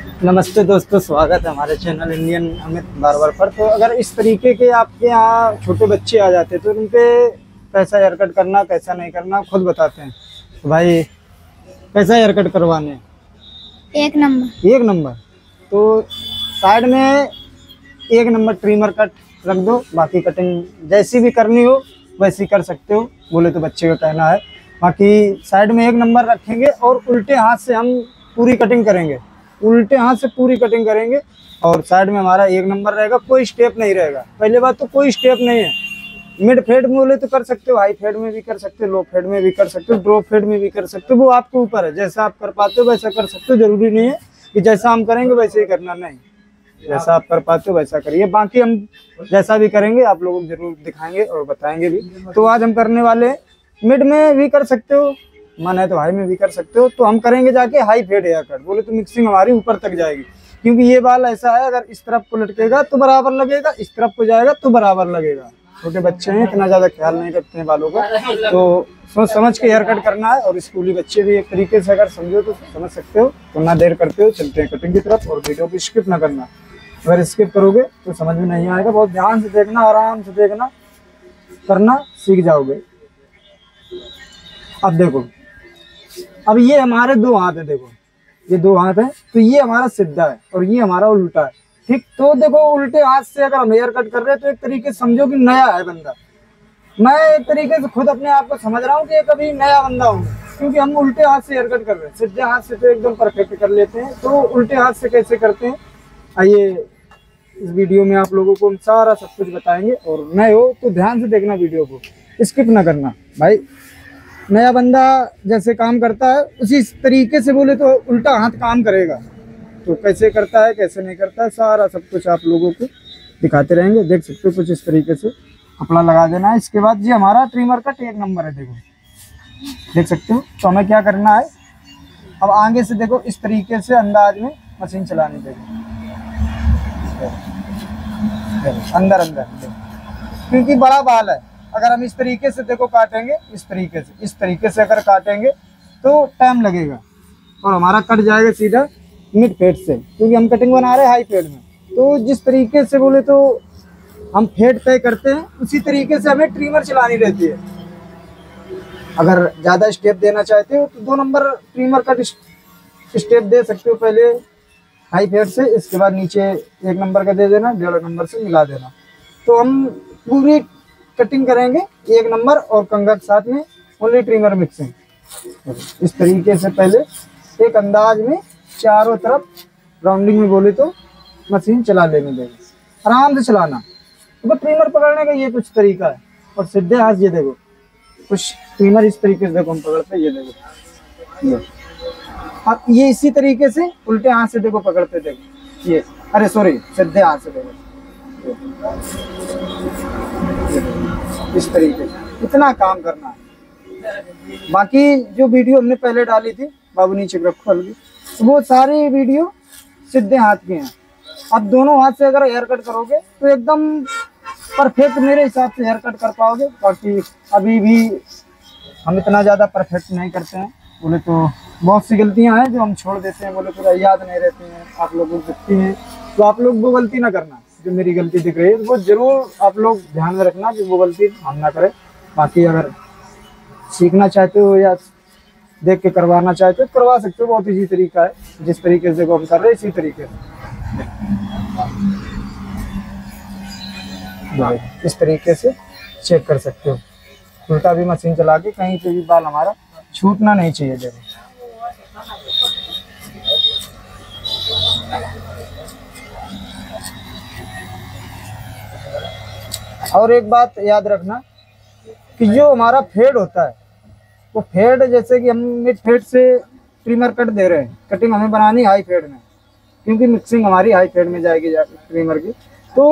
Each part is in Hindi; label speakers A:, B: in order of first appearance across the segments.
A: नमस्ते दोस्तों, स्वागत है हमारे चैनल इंडियन अमित बार्बर पर। तो अगर इस तरीके के आपके यहाँ छोटे बच्चे आ जाते तो उन पे कैसा हेयर कट करना, कैसा नहीं करना, खुद बताते हैं। तो भाई कैसा हेयर कट करवाने हैं?
B: एक नंबर।
A: एक नंबर। तो साइड में एक नंबर ट्रिमर कट रख दो, बाकी कटिंग जैसी भी करनी हो वैसी कर सकते हो, बोले तो बच्चे का कहना है। बाकी साइड में एक नंबर रखेंगे और उल्टे हाथ से हम पूरी कटिंग करेंगे, उल्टे हाथ से पूरी कटिंग करेंगे। और साइड में हमारा एक नंबर रहेगा, कोई स्टेप नहीं रहेगा। पहले बात तो कोई स्टेप नहीं है। मिड फेड में बोले तो कर सकते हो, हाई फेड में भी कर सकते हो, लो फेड में भी कर सकते हो, ड्रॉप फेड में भी कर सकते हो। वो आपके ऊपर है, जैसा आप कर पाते हो वैसा कर सकते हो। जरूरी नहीं है कि जैसा हम करेंगे वैसे ही करना, नहीं, जैसा आप कर पाते हो वैसा करिए। बाकी हम जैसा भी करेंगे आप लोगों को जरूर दिखाएंगे और बताएंगे भी। तो आज हम करने वाले मिड में भी कर सकते हो, मन है तो हाई में भी कर सकते हो। तो हम करेंगे जाके हाई फेड हेयर कट, बोले तो मिक्सिंग हमारी ऊपर तक जाएगी, क्योंकि ये बाल ऐसा है, अगर इस तरफ को लटकेगा तो बराबर लगेगा, इस तरफ को जाएगा तो बराबर लगेगा। छोटे बच्चे हैं, इतना ज्यादा ख्याल नहीं रखते हैं बालों का, तो सोच समझ के हेयर कट करना है। और स्कूली बच्चे भी एक तरीके से अगर समझो तो समझ सकते हो। तो ना देर करते हो, चलते हैं कटिंग की तरफ। और वीडियो को स्किप ना करना, अगर स्किप करोगे तो समझ में नहीं आएगा। बहुत ध्यान से देखना, आराम से देखना, करना सीख जाओगे। अब देखो, अब ये हमारे दो हाथ है, देखो ये दो हाथ है, तो ये हमारा सीधा है और ये हमारा उल्टा है, ठीक। तो देखो उल्टे हाथ से अगर हम हेयर कट कर रहे हैं तो एक तरीके से समझो कि नया है बंदा। मैं एक तरीके से खुद अपने आप को समझ रहा हूँ कि एक अभी नया बंदा हूँ, क्योंकि हम उल्टे हाथ से हेयर कट कर रहे हैं। सीधे हाथ से तो एकदम परफेक्ट कर लेते हैं, तो उल्टे हाथ से कैसे करते हैं आइए इस वीडियो में आप लोगों को हम सारा सब कुछ बताएंगे। और नए हो तो ध्यान से देखना, वीडियो को स्किप ना करना। भाई नया बंदा जैसे काम करता है उसी तरीके से बोले तो उल्टा हाथ काम करेगा। तो कैसे करता है कैसे नहीं करता है सारा सब कुछ आप लोगों को दिखाते रहेंगे। देख सकते हो कुछ इस तरीके से कपड़ा लगा देना है। इसके बाद ये हमारा ट्रिमर कट एक नंबर है, देखो देख सकते हो। तो हमें क्या करना है, अब आगे से देखो इस तरीके से अंदाज में मशीन चलानी, देखो अंदर अंदर, क्योंकि बड़ा बाल है। अगर हम इस तरीके से देखो काटेंगे, इस तरीके से अगर काटेंगे तो टाइम लगेगा और हमारा कट जाएगा सीधा मिड फेड से, क्योंकि हम कटिंग बना रहे हैं हाई फेड में। तो जिस तरीके से बोले तो हम फेड तय करते हैं उसी तरीके से हमें ट्रिमर चलानी रहती है। अगर ज़्यादा स्टेप देना चाहते हो तो 2 नंबर ट्रिमर का स्टेप दे सकते हो पहले हाई फेड से, इसके बाद नीचे 1 नंबर का दे देना, 1.5 नंबर से मिला देना। तो हम पूरी कटिंग करेंगे 1 नंबर और कंघा के साथ में ओनली ट्रिमर मिक्सिंग। इस तरीके से पहले एक अंदाज में चारों तरफ राउंडिंग में बोले तो मशीन चला लेने देंगे, आराम से चलाना। तो ट्रिमर पकड़ने का ये कुछ तरीका है। और सीधे हाथ ये देखो, कुछ ट्रिमर इस तरीके से देखो हम पकड़ते, ये देखो ये। अब ये इसी तरीके से उल्टे हाथ से देखो पकड़ते, देखो ये, अरे सॉरी सीधे हाथ से देखो इस तरीके से, इतना काम करना है। बाकी जो वीडियो हमने पहले डाली थी, बाबू नीचे रखो हल्की, तो वो सारी वीडियो सीधे हाथ की हैं। अब दोनों हाथ से अगर हेयर कट करोगे तो एकदम परफेक्ट मेरे हिसाब से हेयर कट कर पाओगे। बाकी अभी भी हम इतना ज़्यादा परफेक्ट नहीं करते हैं, बोले तो बहुत सी गलतियां हैं जो हम छोड़ देते हैं, बोले तो याद नहीं रहती हैं, आप लोगों को दिखती हैं। तो आप लोग वो गलती ना करना, जो मेरी गलती दिख रही है वो जरूर आप लोग ध्यान में रखना कि वो गलती हम ना करें। बाकी अगर सीखना चाहते हो या देख के करवाना चाहते हो करवा सकते हो, बहुत इजी तरीका है। जिस तरीके से हम कर रहे हैं इसी तरीके से इस तरीके से चेक कर सकते हो। उल्टा भी मशीन चला के कहीं पे भी बाल हमारा छूटना नहीं चाहिए। देखो और एक बात याद रखना कि जो हमारा फेड होता है वो फेड, जैसे कि हम मिड फेड से ट्रिमर कट दे रहे हैं, कटिंग हमें बनानी हाई फेड में, क्योंकि मिक्सिंग हमारी हाई फेड में जाएगी ट्रिमर की। तो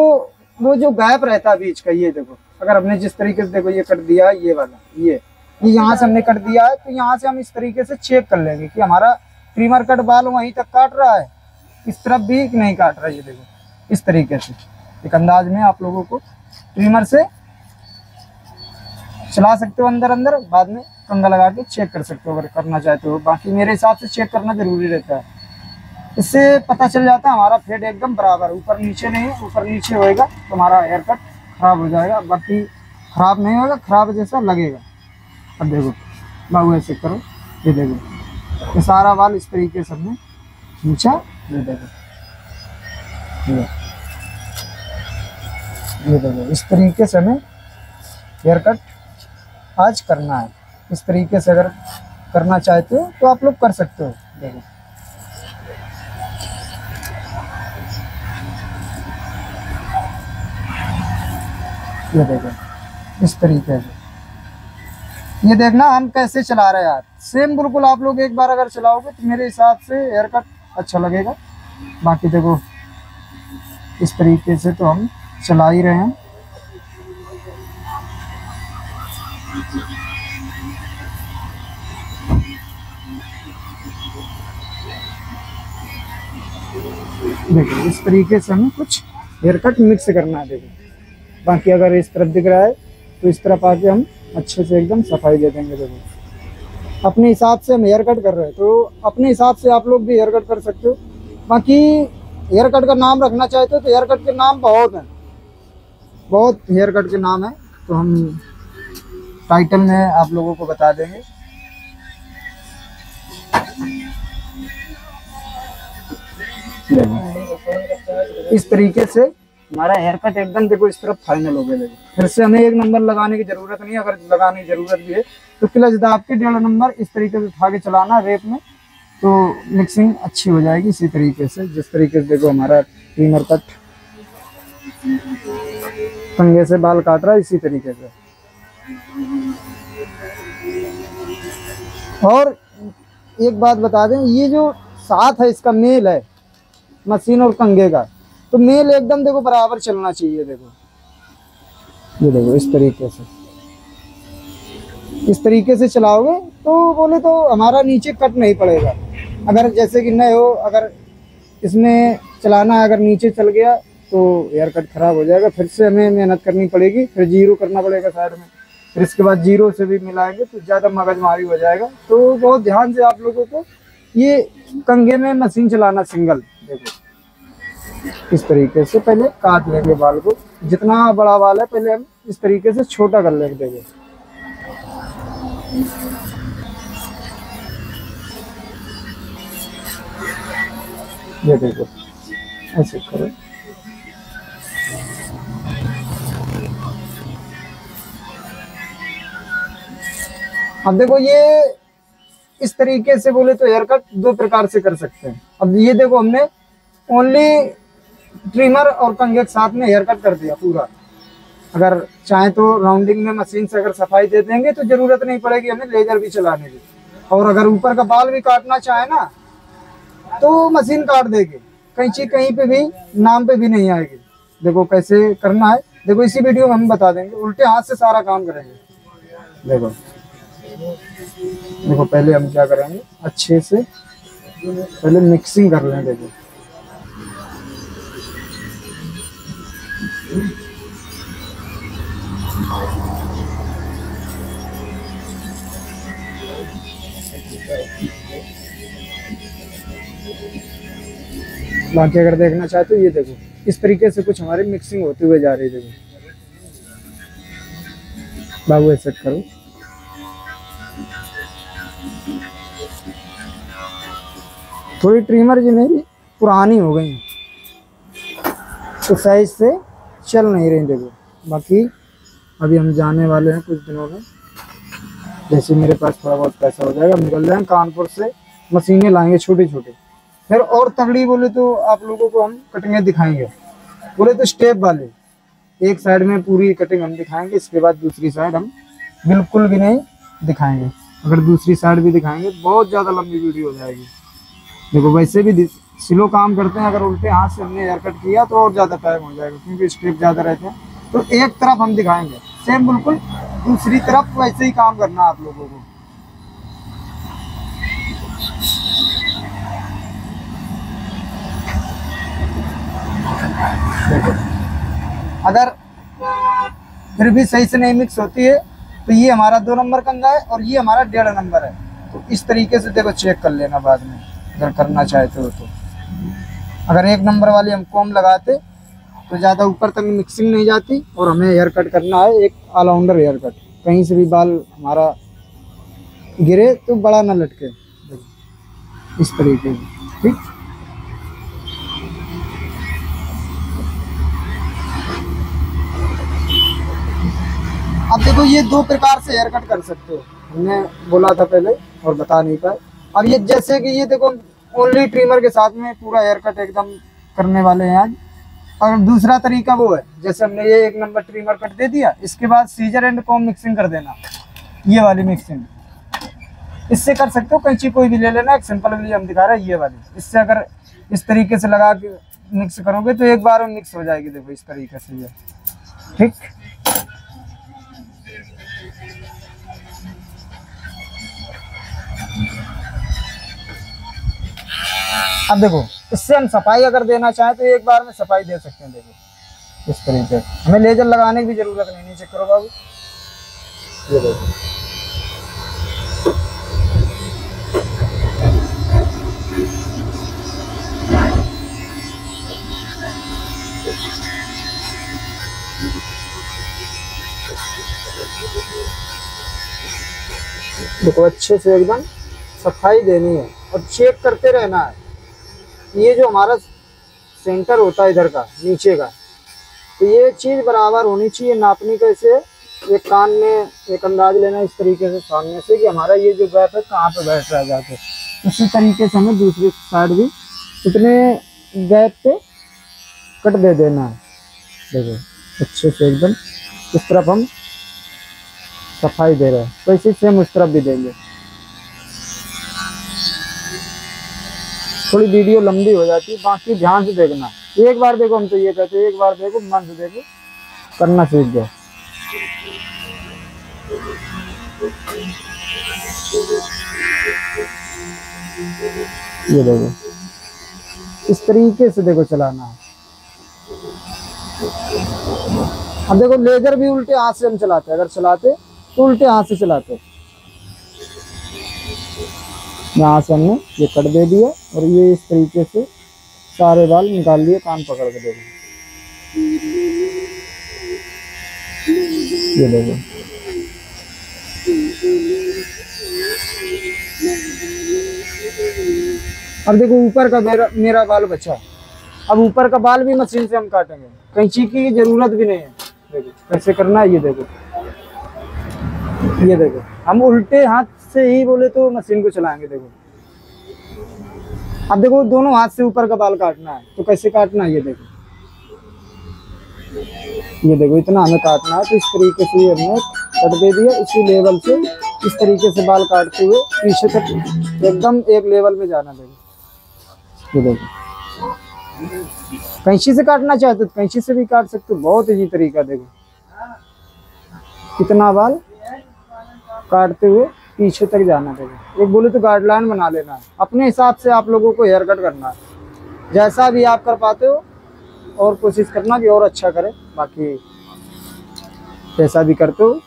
A: वो जो गैप रहता है बीच का, ये देखो अगर हमने जिस तरीके से देखो ये कट दिया है, ये वाला ये यहाँ से हमने कट दिया है, तो यहाँ से हम इस तरीके से चेक कर लेंगे कि हमारा ट्रिमर कट बाल वहीं तक काट रहा है, इस तरफ भी नहीं काट रहा है। ये देखो इस तरीके से एक अंदाज में आप लोगों को ट्रिमर से चला सकते हो अंदर अंदर, बाद में कंघा लगा के चेक कर सकते हो अगर करना चाहते हो। बाकी मेरे हिसाब से चेक करना जरूरी रहता है। इससे पता चल जाता है हमारा फेड एकदम बराबर, ऊपर नीचे नहीं है। ऊपर नीचे होएगा तो हमारा हेयर कट खराब हो जाएगा, बाकी खराब नहीं होगा, खराब जैसा लगेगा। अब देखो बाबू ऐसे करो, ये देखो ये सारा बाल इस तरीके से हमने खींचा, ये देखो ये देखो इस तरीके से हमें हेयर कट आज करना है। इस तरीके से अगर करना चाहते हो तो आप लोग कर सकते हो। देखो ये देखो इस तरीके से, ये देखना हम कैसे चला रहे हैं यार, सेम बिल्कुल आप लोग एक बार अगर चलाओगे तो मेरे हिसाब से हेयर कट अच्छा लगेगा। बाकी देखो इस तरीके से तो हम चला ही रहे हैं। देखो इस तरीके से हमें कुछ हेयर कट मिक्स करना है। देखो बाकी अगर इस तरफ दिख रहा है तो इस तरफ आके हम अच्छे से एकदम सफाई दे देंगे। देखो अपने हिसाब से हम हेयर कट कर रहे हैं तो अपने हिसाब से आप लोग भी हेयर कट कर सकते हो। बाकी हेयर कट का नाम रखना चाहते हो तो हेयर कट के नाम बहुत हैं, बहुत हेयर कट के नाम हैं, तो हम टाइटल में आप लोगों को बता देंगे। इस तरीके से हमारा हेयर कट एकदम देखो इस तरफ फाइनल हो गया। देखो फिर से हमें एक नंबर लगाने की जरूरत नहीं है, अगर लगाने की जरूरत भी है तो क्लच दाब के 1.5 नंबर इस तरीके से उठा के चलाना रेप में, तो मिक्सिंग अच्छी हो जाएगी। इसी तरीके से जिस तरीके से देखो हमारा ट्रिमर कट कंघे से बाल काट रहा है, इसी तरीके से। और एक बात बता दें, ये जो साथ है इसका मेल है मशीन और कंघे का, तो मेल एकदम देखो बराबर चलना चाहिए। देखो ये देखो इस तरीके से, इस तरीके से चलाओगे तो बोले तो हमारा नीचे कट नहीं पड़ेगा। अगर जैसे कि नए हो, अगर इसमें चलाना है, अगर नीचे चल गया तो हेयर कट खराब हो जाएगा, फिर से हमें मेहनत करनी पड़ेगी, फिर जीरो करना पड़ेगा साइड में, फिर इसके बाद जीरो से भी मिलाएंगे तो ज़्यादा मगजमारी हो जाएगा। तो बहुत ध्यान से आप लोगों को ये कंघे में मशीन चलाना सिंगल। देखो इस तरीके से पहले काट लेंगे बाल को, जितना बड़ा बाल है पहले हम इस तरीके से छोटा कर लेंगे। देखो ये देखो ऐसे करो। अब देखो ये इस तरीके से बोले तो हेयर कट 2 प्रकार से कर सकते हैं। अब ये देखो हमने ओनली ट्रिमर और कंघे के साथ में हेयर कट कर दिया पूरा। अगर चाहे तो राउंडिंग में मशीन से अगर सफाई दे देंगे तो जरूरत नहीं पड़ेगी हमें लेजर भी चलाने की। और अगर ऊपर का बाल भी काटना चाहे ना तो मशीन काट देगी, कैंची कहीं पे भी नाम पे भी नहीं आएगी। देखो कैसे करना है, देखो इसी वीडियो में हम बता देंगे, उल्टे हाथ से सारा काम करेंगे। देखो देखो पहले हम क्या करेंगे, अच्छे से पहले मिक्सिंग कर लें। देखो बाकी अगर देखना चाहते हो ये देखो इस तरीके से कुछ हमारी मिक्सिंग होते हुए जा रही है। देखो बाबू ऐसे करो। थोड़ी ट्रिमर जी मेरी पुरानी हो गई तो साइज से चल नहीं रही। देखो बाकी अभी हम जाने वाले हैं कुछ दिनों में, जैसे मेरे पास थोड़ा बहुत पैसा हो जाएगा निकल जाएंगे कानपुर से मशीनें लाएंगे छोटी छोटी। फिर और तगड़ी बोले तो आप लोगों को हम कटिंगें दिखाएंगे, बोले तो स्टेप वाले, एक साइड में पूरी कटिंग हम दिखाएंगे, इसके बाद दूसरी साइड हम बिल्कुल भी नहीं दिखाएंगे। अगर दूसरी साइड भी दिखाएंगे बहुत ज़्यादा लंबी वीडियो हो जाएगी। देखो वैसे भी स्लो काम करते हैं, अगर उल्टे हाथ से हमने हेयर कट किया तो और ज़्यादा टाइम हो जाएगा क्योंकि स्टेप ज़्यादा रहते हैं। तो एक तरफ हम दिखाएंगे सेम बिल्कुल, दूसरी तरफ वैसे ही काम करना आप लोगों को। अगर फिर भी सही से नहीं मिक्स होती है तो ये हमारा 2 नंबर कंघा है और ये हमारा 1.5 नंबर है। तो इस तरीके से देखो चेक कर लेना बाद में अगर करना चाहते हो तो। अगर 1 नंबर वाली हम कॉम लगाते तो ज़्यादा ऊपर तक मिक्सिंग नहीं जाती, और हमें हेयर कट करना है एक ऑलराउंडर हेयर कट, कहीं से भी बाल हमारा गिरे तो बड़ा ना लटके, इस तरीके से। ठीक, अब देखो ये 2 प्रकार से हेयर कट कर सकते हो, हमने बोला था पहले और बता नहीं पाए। अब ये जैसे कि ये देखो ओनली ट्रिमर के साथ में पूरा हेयर कट एकदम करने वाले हैं आज। और दूसरा तरीका वो है, जैसे हमने ये 1 नंबर ट्रिमर कट दे दिया, इसके बाद सीजर एंड कॉम मिक्सिंग कर देना, ये वाली मिक्सिंग इससे कर सकते हो। कैंची कोई भी ले लेना, एक सिंपल वाली हम दिखा रहे हैं ये वाली, इससे अगर इस तरीके से लगा के मिक्स करोगे तो एक बार में मिक्स हो जाएगी। देखो इस तरीके से ये, ठीक। अब देखो इससे हम सफाई अगर देना चाहें तो एक बार में सफाई दे सकते हैं। देखो इस तरीके से, हमें लेजर लगाने की भी जरूरत नहीं। नीचे करो बाबू, ये देखो देखो अच्छे से एकदम सफाई देनी है और चेक करते रहना है। ये जो हमारा सेंटर होता है इधर का नीचे का, तो ये चीज़ बराबर होनी चाहिए। नापनी कैसे, एक कान में एक अंदाज लेना इस तरीके से सामने से कि हमारा ये जो गैप है कहाँ पे बैठ रहा जाके, उसी तरीके से हमें दूसरी साइड भी इतने गैप पे कट दे देना है। देखो अच्छे से एकदम इस तरफ हम सफाई दे रहे हैं, तो इसी से हम उस तरफ भी देंगे। थोड़ी वीडियो लंबी हो जाती है, बाकी ध्यान से देखना। एक बार देखो, हम तो ये कहते हैं एक बार देखो, मन से देखो, करना सीख जाओ। ये देखो इस तरीके से देखो चलाना है। अब देखो लेजर भी उल्टे हाथ से हम चलाते हैं, अगर चलाते तो उल्टे हाथ से चलाते। यहाँ से हमने ये कट दे दिया और ये इस तरीके से सारे बाल निकाल लिए, कान पकड़ के देखो। ये देखो अब देखो ऊपर का मेरा बाल बचा। अब ऊपर का बाल भी मशीन से हम काटेंगे, कैंची की जरूरत भी नहीं है। देखो कैसे करना है, ये देखो, ये देखो हम उल्टे हाथ से ही बोले तो मशीन को चलाएंगे। देखो अब देखो दोनों हाथ से ऊपर का बाल काटना है, तो कैसे काटना है, ये देखो, ये देखो इतना हमें काटना है। तो इस तरीके से हमने कट दे दिया, इसी लेवल से इस तरीके से बाल काटते हुए पीछे तक एकदम एक लेवल में जाना। देखो ये देखो, कैंची से काटना चाहते तो कैंची से भी काट सकते हो, बहुत इजी तरीका। देखो कितना बाल काटते हुए पीछे तक जाना। देखो एक बोले तो गाइडलाइन बना लेना है, अपने हिसाब से आप लोगों को हेयर कट करना है, जैसा भी आप कर पाते हो, और कोशिश करना कि और अच्छा करें। बाकी जैसा भी करते हो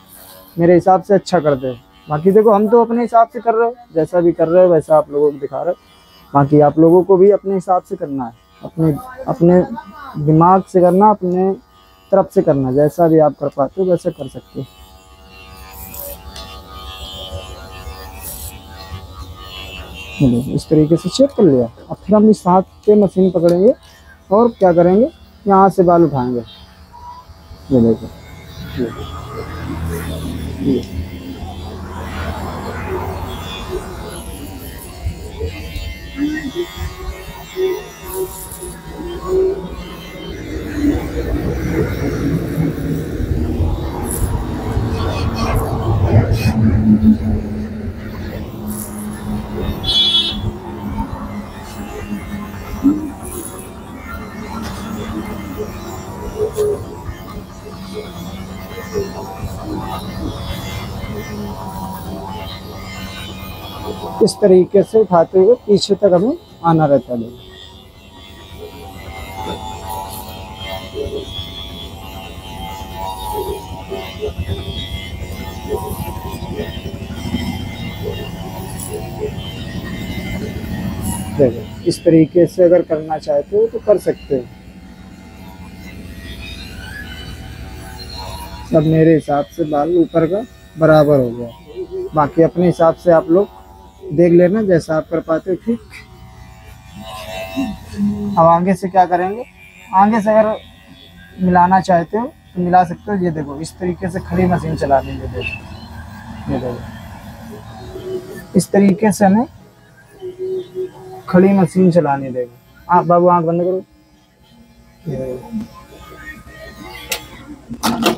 A: मेरे हिसाब से अच्छा करते हैं। बाकी देखो हम तो अपने हिसाब से कर रहे हैं, जैसा भी कर रहे हैं वैसा आप लोगों को दिखा रहे हैं। बाकी आप लोगों को भी अपने हिसाब से करना है, अपने दिमाग से करना, अपने तरफ से करना, जैसा भी आप कर पाते हो वैसे कर सकते हो। इस तरीके से चेक कर लिया। अब फिर हम इस हाथ से मशीन पकड़ेंगे और क्या करेंगे, यहाँ से बाल उठाएंगे। ये देखो ये। इस तरीके से उठाते हुए पीछे तक हमें आना रहता है। देखो इस तरीके से अगर करना चाहते हो तो कर सकते हो। अब मेरे हिसाब से बाल ऊपर का बराबर हो गया, बाकी अपने हिसाब से आप लोग देख लेना जैसा आप कर पाते हो। ठीक, अब आगे से क्या करेंगे, आगे से अगर मिलाना चाहते हो तो मिला सकते हो। ये देखो इस तरीके से खड़ी मशीन चला देंगे। ये देखो इस तरीके से हमें खड़ी मशीन चलाने देगा। बाबू आंख बंद करो। ये देखो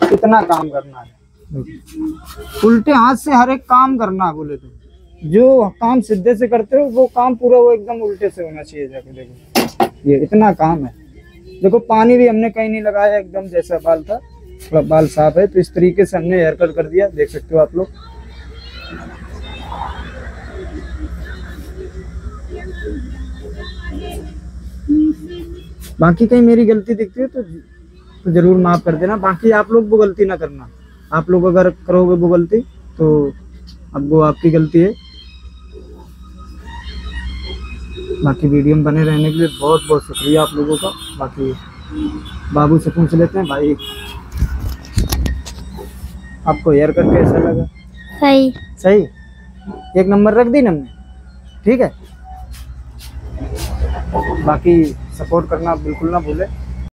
A: कितना काम करना है, उल्टे हाथ से हर एक काम करना। बोले तो जो काम सीधे से करते हो वो काम पूरा वो एकदम उल्टे से होना चाहिए। जाके देखो ये इतना काम है। देखो पानी भी हमने कहीं नहीं लगाया, एकदम जैसा बाल था, थोड़ा बाल साफ है। तो इस तरीके से हमने हेयर कट कर दिया, देख सकते हो आप लोग। बाकी कहीं मेरी गलती दिखती है तो जरूर माफ कर देना। बाकी आप लोग वो गलती ना करना। आप लोग अगर करोगे वो गलती तो अब वो आपकी गलती है। बाकी वीडियो में बने रहने के लिए बहुत बहुत शुक्रिया आप लोगों का। बाकी बाबू से पूछ लेते हैं, भाई आपको हेयर कट कैसा लगा?
B: सही।
A: सही, 1 नंबर रख दी हमने। ठीक है, बाकी सपोर्ट करना बिल्कुल ना भूले।